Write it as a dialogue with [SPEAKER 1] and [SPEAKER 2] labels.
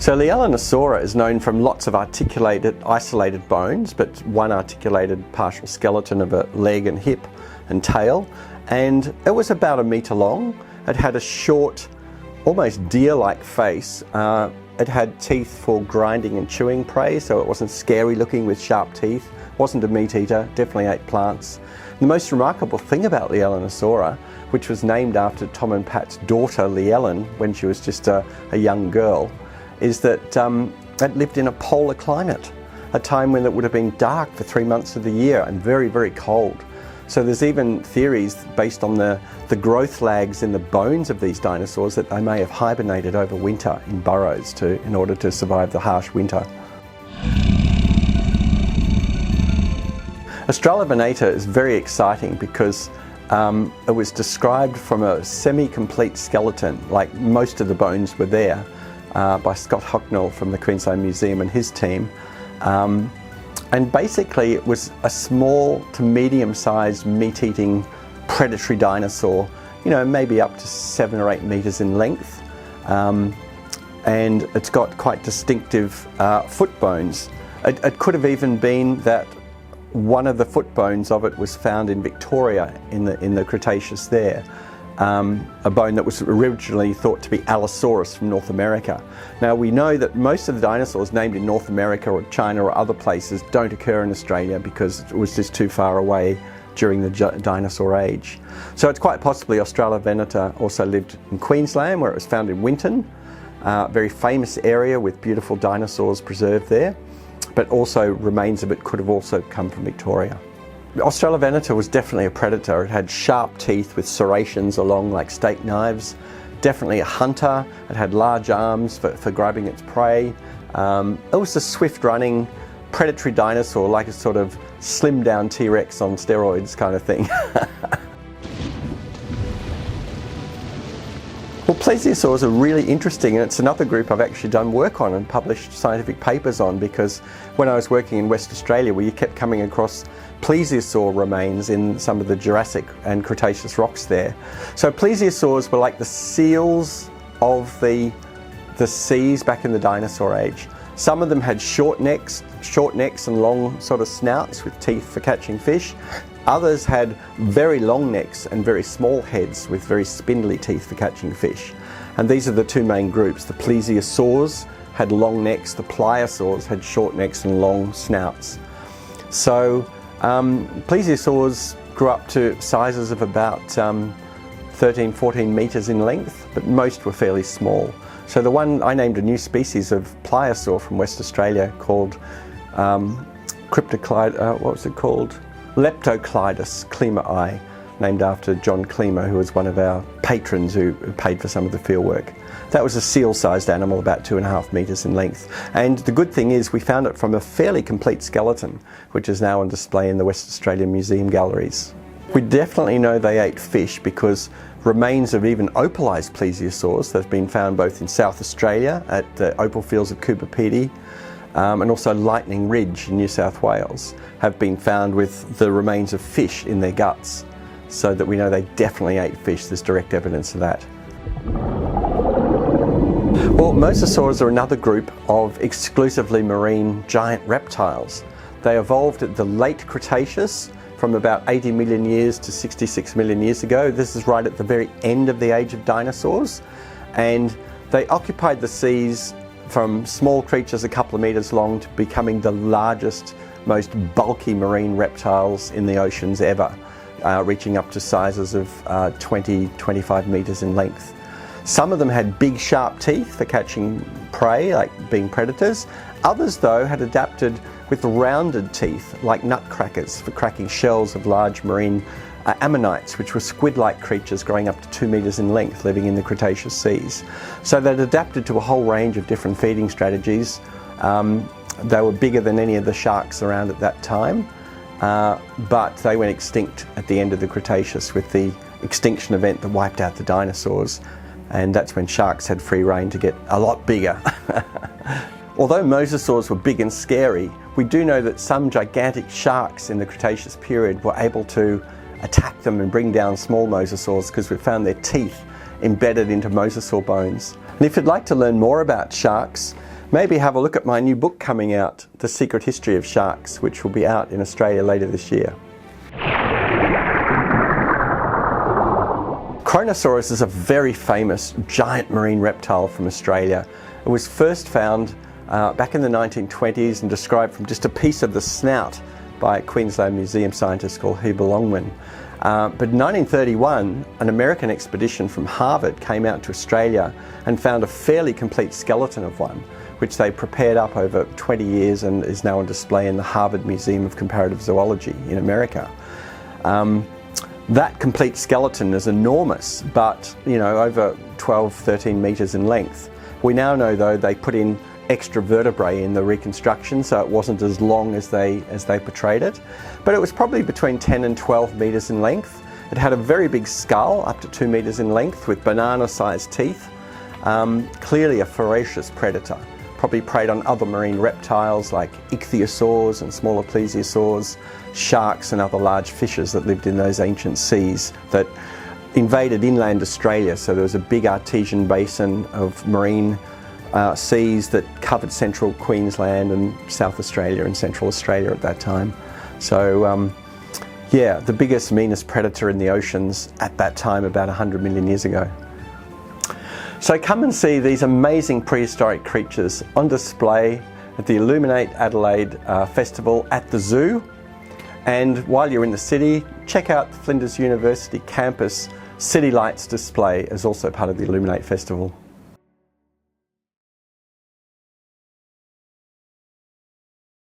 [SPEAKER 1] So Leaellynasaura is known from lots of articulated, isolated bones, but one articulated partial skeleton of a leg and hip and tail, and it was about 1 metre long. It had a short, almost deer-like face. It had teeth for grinding and chewing prey, so it wasn't scary looking with sharp teeth. It wasn't a meat eater, definitely ate plants. The most remarkable thing about Leaellynasaura, which was named after Tom and Pat's daughter Leaelyn when she was just a young girl, is that it lived in a polar climate, a time when it would have been dark for 3 months of the year and very, very cold. So there's even theories based on the growth lags in the bones of these dinosaurs that they may have hibernated over winter in burrows in order to survive the harsh winter. Australovenator is very exciting because it was described from a semi-complete skeleton, like most of the bones were there, by Scott Hocknell from the Queensland Museum and his team. And basically it was a small to medium-sized meat-eating predatory dinosaur, you know, maybe up to 7 or 8 metres in length. And it's got quite distinctive foot bones. It could have even been that one of the foot bones of it was found in Victoria in the Cretaceous there. A bone that was originally thought to be Allosaurus from North America. Now we know that most of the dinosaurs named in North America or China or other places don't occur in Australia because it was just too far away during the dinosaur age. So it's quite possibly Australovenator also lived in Queensland, where it was found in Winton, a very famous area with beautiful dinosaurs preserved there, but also remains of it could have also come from Victoria. Australovenator was definitely a predator. It had sharp teeth with serrations along like steak knives. Definitely a hunter. It had large arms for grabbing its prey. It was a swift-running predatory dinosaur, like a sort of slimmed-down T-Rex on steroids kind of thing. Well, Plesiosaurs are really interesting, and it's another group I've actually done work on and published scientific papers on, because when I was working in West Australia, we kept coming across plesiosaur remains in some of the Jurassic and Cretaceous rocks there. So plesiosaurs were like the seals of the seas back in the dinosaur age. Some of them had short necks and long sort of snouts with teeth for catching fish. Others had very long necks and very small heads with very spindly teeth for catching fish. And these are the two main groups. The plesiosaurs had long necks, the pliosaurs had short necks and long snouts. So plesiosaurs grew up to sizes of about 13-14 metres in length, but most were fairly small. So the one, I named a new species of pliosaur from West Australia called Leptoclidus clemei, named after John Clema, who was one of our patrons who paid for some of the field work. That was a seal-sized animal, about 2.5 metres in length. And the good thing is we found it from a fairly complete skeleton, which is now on display in the West Australian Museum galleries. We definitely know they ate fish because remains of even opalised plesiosaurs that have been found both in South Australia at the opal fields of Coober Pedy, and also Lightning Ridge in New South Wales have been found with the remains of fish in their guts, so that we know they definitely ate fish. There's direct evidence of that. Well, Mosasaurs are another group of exclusively marine giant reptiles. They evolved at the late Cretaceous from about 80 million years to 66 million years ago. This is right at the very end of the age of dinosaurs, and they occupied the seas from small creatures a couple of metres long to becoming the largest, most bulky marine reptiles in the oceans ever, reaching up to sizes of 20-25 metres in length. Some of them had big sharp teeth for catching prey, like being predators. Others though had adapted with rounded teeth like nutcrackers for cracking shells of large marine ammonites, which were squid-like creatures growing up to 2 metres in length, living in the Cretaceous seas. So they'd adapted to a whole range of different feeding strategies. They were bigger than any of the sharks around at that time, but they went extinct at the end of the Cretaceous with the extinction event that wiped out the dinosaurs, and that's when sharks had free rein to get a lot bigger. Although mosasaurs were big and scary, we do know that some gigantic sharks in the Cretaceous period were able to attack them and bring down small mosasaurs because we found their teeth embedded into mosasaur bones. And if you'd like to learn more about sharks, maybe have a look at my new book coming out, The Secret History of Sharks, which will be out in Australia later this year. Kronosaurus is a very famous giant marine reptile from Australia. It was first found back in the 1920s and described from just a piece of the snout by a Queensland Museum scientist called Huber Longman. But in 1931, an American expedition from Harvard came out to Australia and found a fairly complete skeleton of one, which they prepared up over 20 years and is now on display in the Harvard Museum of Comparative Zoology in America. That complete skeleton is enormous, but over 12, 13 metres in length. We now know though they put in extra vertebrae in the reconstruction, so it wasn't as long as they portrayed it, but it was probably between 10 and 12 metres in length. It had a very big skull, up to 2 metres in length, with banana-sized teeth. Clearly a voracious predator. Probably preyed on other marine reptiles like ichthyosaurs and smaller plesiosaurs, sharks and other large fishes that lived in those ancient seas that invaded inland Australia. So there was a big artesian basin of marine seas that covered central Queensland and South Australia and Central Australia at that time. So yeah, the biggest, meanest predator in the oceans at that time, about 100 million years ago. So come and see these amazing prehistoric creatures on display at the Illuminate Adelaide Festival at the Zoo. And while you're in the city, check out the Flinders University campus City Lights display as also part of the Illuminate Festival.